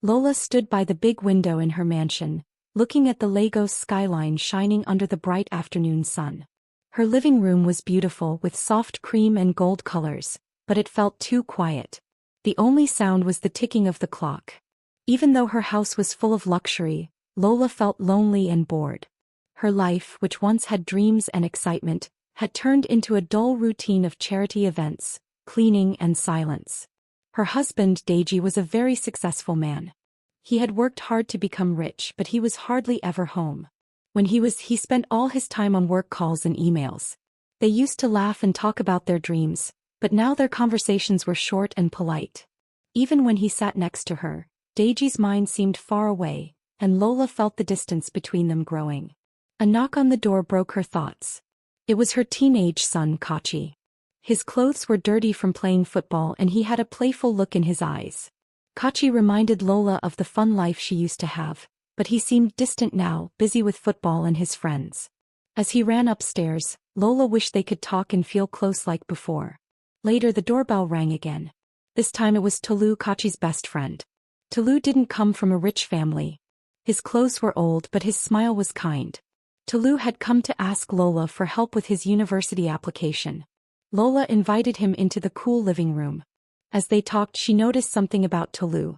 Lola stood by the big window in her mansion, looking at the Lagos skyline shining under the bright afternoon sun. Her living room was beautiful with soft cream and gold colors, but it felt too quiet. The only sound was the ticking of the clock. Even though her house was full of luxury, Lola felt lonely and bored. Her life, which once had dreams and excitement, had turned into a dull routine of charity events, cleaning and silence. Her husband, Deji, was a very successful man. He had worked hard to become rich, but he was hardly ever home. When he spent all his time on work calls and emails. They used to laugh and talk about their dreams, but now their conversations were short and polite. Even when he sat next to her, Deji's mind seemed far away, and Lola felt the distance between them growing. A knock on the door broke her thoughts. It was her teenage son, Kachi. His clothes were dirty from playing football and he had a playful look in his eyes. Kachi reminded Lola of the fun life she used to have, but he seemed distant now, busy with football and his friends. As he ran upstairs, Lola wished they could talk and feel close like before. Later the doorbell rang again. This time it was Tolu, Kachi's best friend. Tolu didn't come from a rich family. His clothes were old but his smile was kind. Tolu had come to ask Lola for help with his university application. Lola invited him into the cool living room. As they talked, she noticed something about Tolu.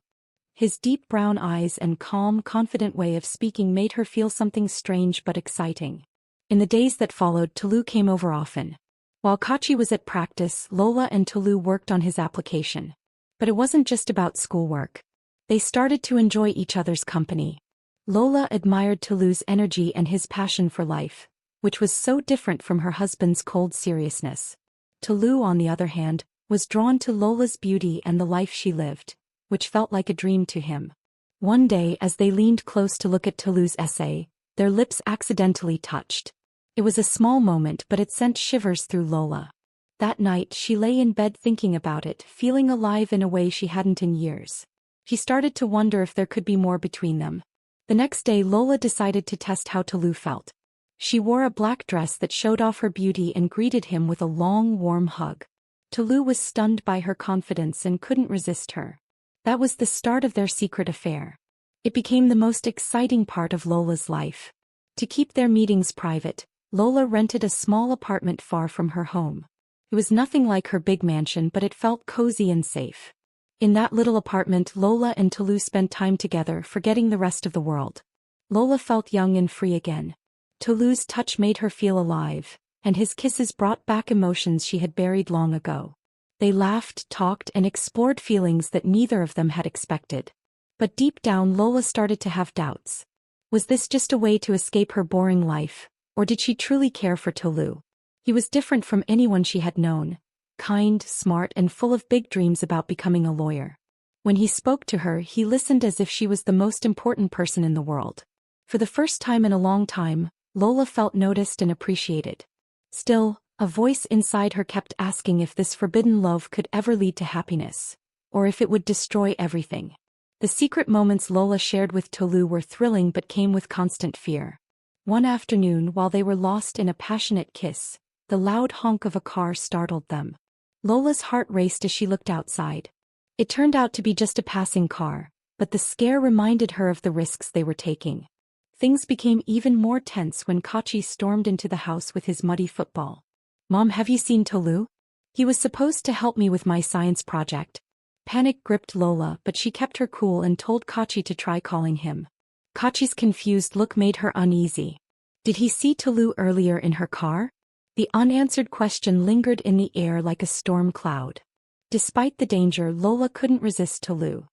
His deep brown eyes and calm, confident way of speaking made her feel something strange but exciting. In the days that followed, Tolu came over often. While Kachi was at practice, Lola and Tolu worked on his application. But it wasn't just about schoolwork. They started to enjoy each other's company. Lola admired Tolu's energy and his passion for life, which was so different from her husband's cold seriousness. Tolu, on the other hand, was drawn to Lola's beauty and the life she lived, which felt like a dream to him. One day, as they leaned close to look at Tolu's essay, their lips accidentally touched. It was a small moment, but it sent shivers through Lola. That night, she lay in bed thinking about it, feeling alive in a way she hadn't in years. She started to wonder if there could be more between them. The next day, Lola decided to test how Tolu felt. She wore a black dress that showed off her beauty and greeted him with a long, warm hug. Tolu was stunned by her confidence and couldn't resist her. That was the start of their secret affair. It became the most exciting part of Lola's life. To keep their meetings private, Lola rented a small apartment far from her home. It was nothing like her big mansion, but it felt cozy and safe. In that little apartment, Lola and Tolu spent time together, forgetting the rest of the world. Lola felt young and free again. Tolu's touch made her feel alive, and his kisses brought back emotions she had buried long ago. They laughed, talked, and explored feelings that neither of them had expected. But deep down, Lola started to have doubts. Was this just a way to escape her boring life, or did she truly care for Tolu? He was different from anyone she had known, kind, smart, and full of big dreams about becoming a lawyer. When he spoke to her, he listened as if she was the most important person in the world. For the first time in a long time, Lola felt noticed and appreciated. Still, a voice inside her kept asking if this forbidden love could ever lead to happiness, or if it would destroy everything. The secret moments Lola shared with Tolu were thrilling but came with constant fear. One afternoon, while they were lost in a passionate kiss, the loud honk of a car startled them. Lola's heart raced as she looked outside. It turned out to be just a passing car, but the scare reminded her of the risks they were taking. Things became even more tense when Kachi stormed into the house with his muddy football. "Mom, have you seen Tolu? He was supposed to help me with my science project." Panic gripped Lola, but she kept her cool and told Kachi to try calling him. Kachi's confused look made her uneasy. Did he see Tolu earlier in her car? The unanswered question lingered in the air like a storm cloud. Despite the danger, Lola couldn't resist Tolu.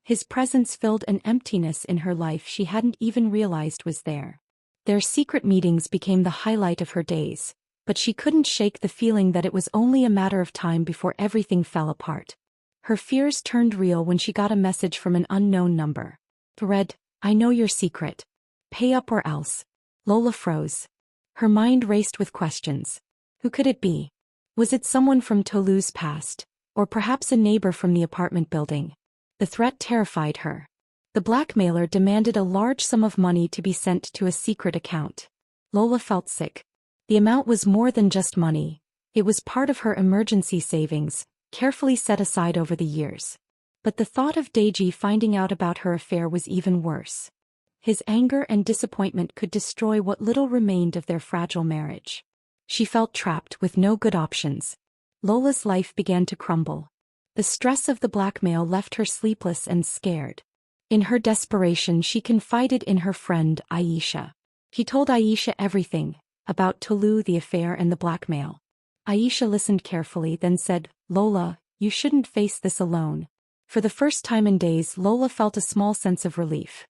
His presence filled an emptiness in her life she hadn't even realized was there. Their secret meetings became the highlight of her days, but she couldn't shake the feeling that it was only a matter of time before everything fell apart. Her fears turned real when she got a message from an unknown number. "Read, I know your secret. Pay up or else." Lola froze. Her mind raced with questions. Who could it be? Was it someone from Tolu's past, or perhaps a neighbor from the apartment building? The threat terrified her. The blackmailer demanded a large sum of money to be sent to a secret account. Lola felt sick. The amount was more than just money. It was part of her emergency savings, carefully set aside over the years. But the thought of Deji finding out about her affair was even worse. His anger and disappointment could destroy what little remained of their fragile marriage. She felt trapped with no good options. Lola's life began to crumble. The stress of the blackmail left her sleepless and scared. In her desperation, she confided in her friend Aisha. He told Aisha everything, about Tolu, the affair, and the blackmail. Aisha listened carefully, then said, "Lola, you shouldn't face this alone." For the first time in days, Lola felt a small sense of relief.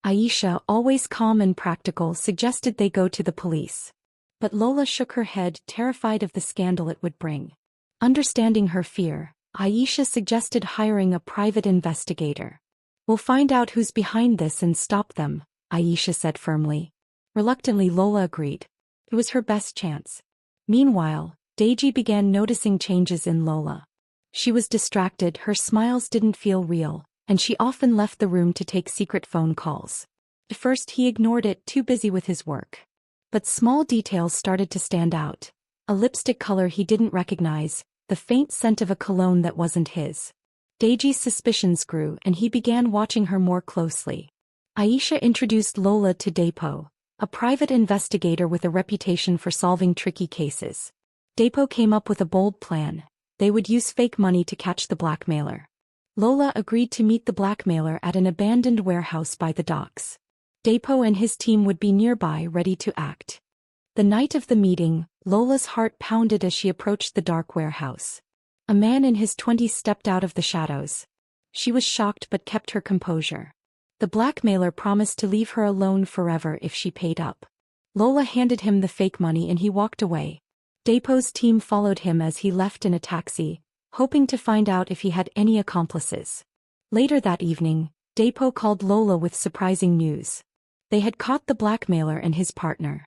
Aisha, always calm and practical, suggested they go to the police. But Lola shook her head, terrified of the scandal it would bring. Understanding her fear, Aisha suggested hiring a private investigator. "We'll find out who's behind this and stop them," Aisha said firmly. Reluctantly, Lola agreed. It was her best chance. Meanwhile, Deji began noticing changes in Lola. She was distracted, her smiles didn't feel real, and she often left the room to take secret phone calls. At first he ignored it, too busy with his work. But small details started to stand out. A lipstick color he didn't recognize, the faint scent of a cologne that wasn't his. Deji's suspicions grew and he began watching her more closely. Aisha introduced Lola to Depo, a private investigator with a reputation for solving tricky cases. Depo came up with a bold plan. They would use fake money to catch the blackmailer. Lola agreed to meet the blackmailer at an abandoned warehouse by the docks. Depo and his team would be nearby, ready to act. The night of the meeting, Lola's heart pounded as she approached the dark warehouse. A man in his 20s stepped out of the shadows. She was shocked but kept her composure. The blackmailer promised to leave her alone forever if she paid up. Lola handed him the fake money and he walked away. Depo's team followed him as he left in a taxi, hoping to find out if he had any accomplices. Later that evening, Depo called Lola with surprising news. They had caught the blackmailer and his partner.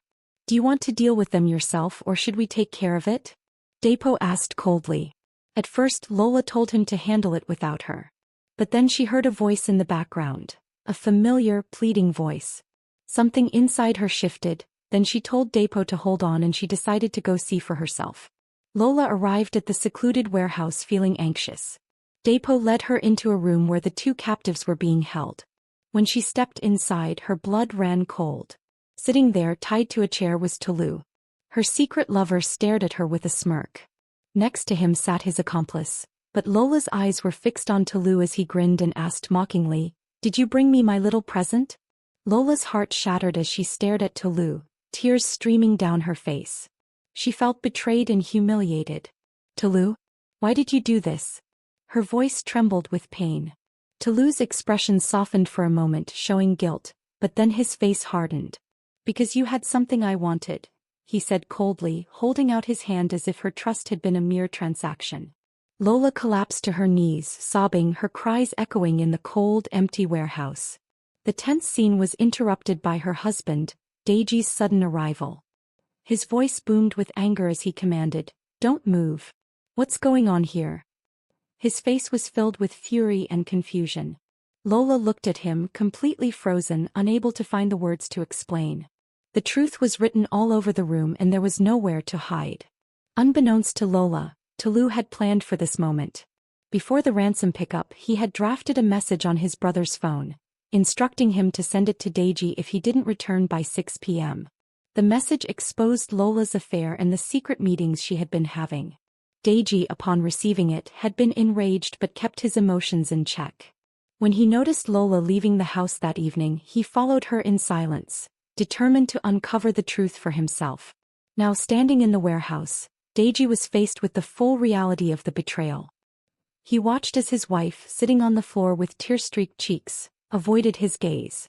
"Do you want to deal with them yourself or should we take care of it?" Depo asked coldly. At first, Lola told him to handle it without her. But then she heard a voice in the background, a familiar, pleading voice. Something inside her shifted, then she told Depo to hold on and she decided to go see for herself. Lola arrived at the secluded warehouse feeling anxious. Depo led her into a room where the two captives were being held. When she stepped inside, her blood ran cold. Sitting there tied to a chair was Tolu. Her secret lover stared at her with a smirk. Next to him sat his accomplice, but Lola's eyes were fixed on Tolu as he grinned and asked mockingly, "Did you bring me my little present?" Lola's heart shattered as she stared at Tolu, tears streaming down her face. She felt betrayed and humiliated. "Tolu? Why did you do this?" Her voice trembled with pain. Tolu's expression softened for a moment, showing guilt, but then his face hardened. "Because you had something I wanted," he said coldly, holding out his hand as if her trust had been a mere transaction. Lola collapsed to her knees, sobbing, her cries echoing in the cold, empty warehouse. The tense scene was interrupted by her husband, Deji's sudden arrival. His voice boomed with anger as he commanded, "Don't move. What's going on here?" His face was filled with fury and confusion. Lola looked at him, completely frozen, unable to find the words to explain. The truth was written all over the room and there was nowhere to hide. Unbeknownst to Lola, Tolu had planned for this moment. Before the ransom pickup, he had drafted a message on his brother's phone, instructing him to send it to Deji if he didn't return by 6 p.m. The message exposed Lola's affair and the secret meetings she had been having. Deji, upon receiving it, had been enraged but kept his emotions in check. When he noticed Lola leaving the house that evening, he followed her in silence, determined to uncover the truth for himself. Now standing in the warehouse, Deji was faced with the full reality of the betrayal. He watched as his wife, sitting on the floor with tear-streaked cheeks, avoided his gaze.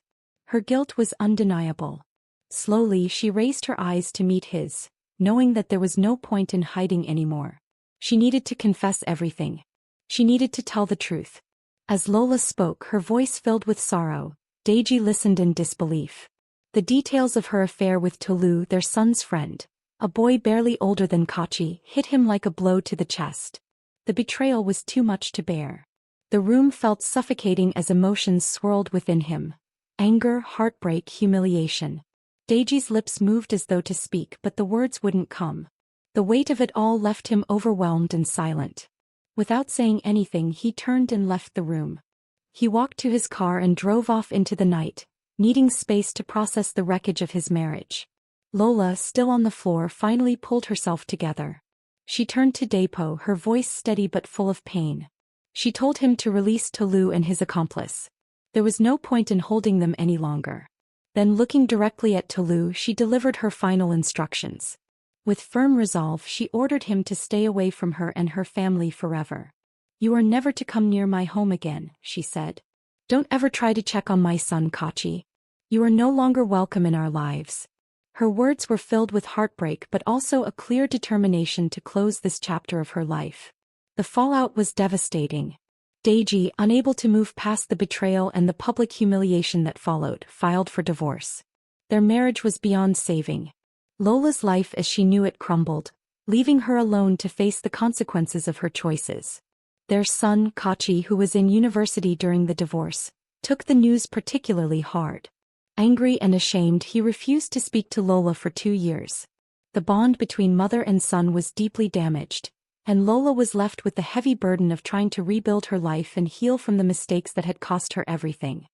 Her guilt was undeniable. Slowly she raised her eyes to meet his, knowing that there was no point in hiding anymore. She needed to confess everything. She needed to tell the truth. As Lola spoke, her voice filled with sorrow, Deji listened in disbelief. The details of her affair with Tolu, their son's friend, a boy barely older than Kachi, hit him like a blow to the chest. The betrayal was too much to bear. The room felt suffocating as emotions swirled within him. Anger, heartbreak, humiliation. Deji's lips moved as though to speak, but the words wouldn't come. The weight of it all left him overwhelmed and silent. Without saying anything, he turned and left the room. He walked to his car and drove off into the night, needing space to process the wreckage of his marriage. Lola, still on the floor, finally pulled herself together. She turned to Depo, her voice steady but full of pain. She told him to release Tolu and his accomplice. There was no point in holding them any longer. Then, looking directly at Tolu, she delivered her final instructions. With firm resolve, she ordered him to stay away from her and her family forever. "You are never to come near my home again," she said. "Don't ever try to check on my son Kachi. You are no longer welcome in our lives." Her words were filled with heartbreak but also a clear determination to close this chapter of her life. The fallout was devastating. Deji, unable to move past the betrayal and the public humiliation that followed, filed for divorce. Their marriage was beyond saving. Lola's life as she knew it crumbled, leaving her alone to face the consequences of her choices. Their son, Kachi, who was in university during the divorce, took the news particularly hard. Angry and ashamed, he refused to speak to Lola for 2 years. The bond between mother and son was deeply damaged, and Lola was left with the heavy burden of trying to rebuild her life and heal from the mistakes that had cost her everything.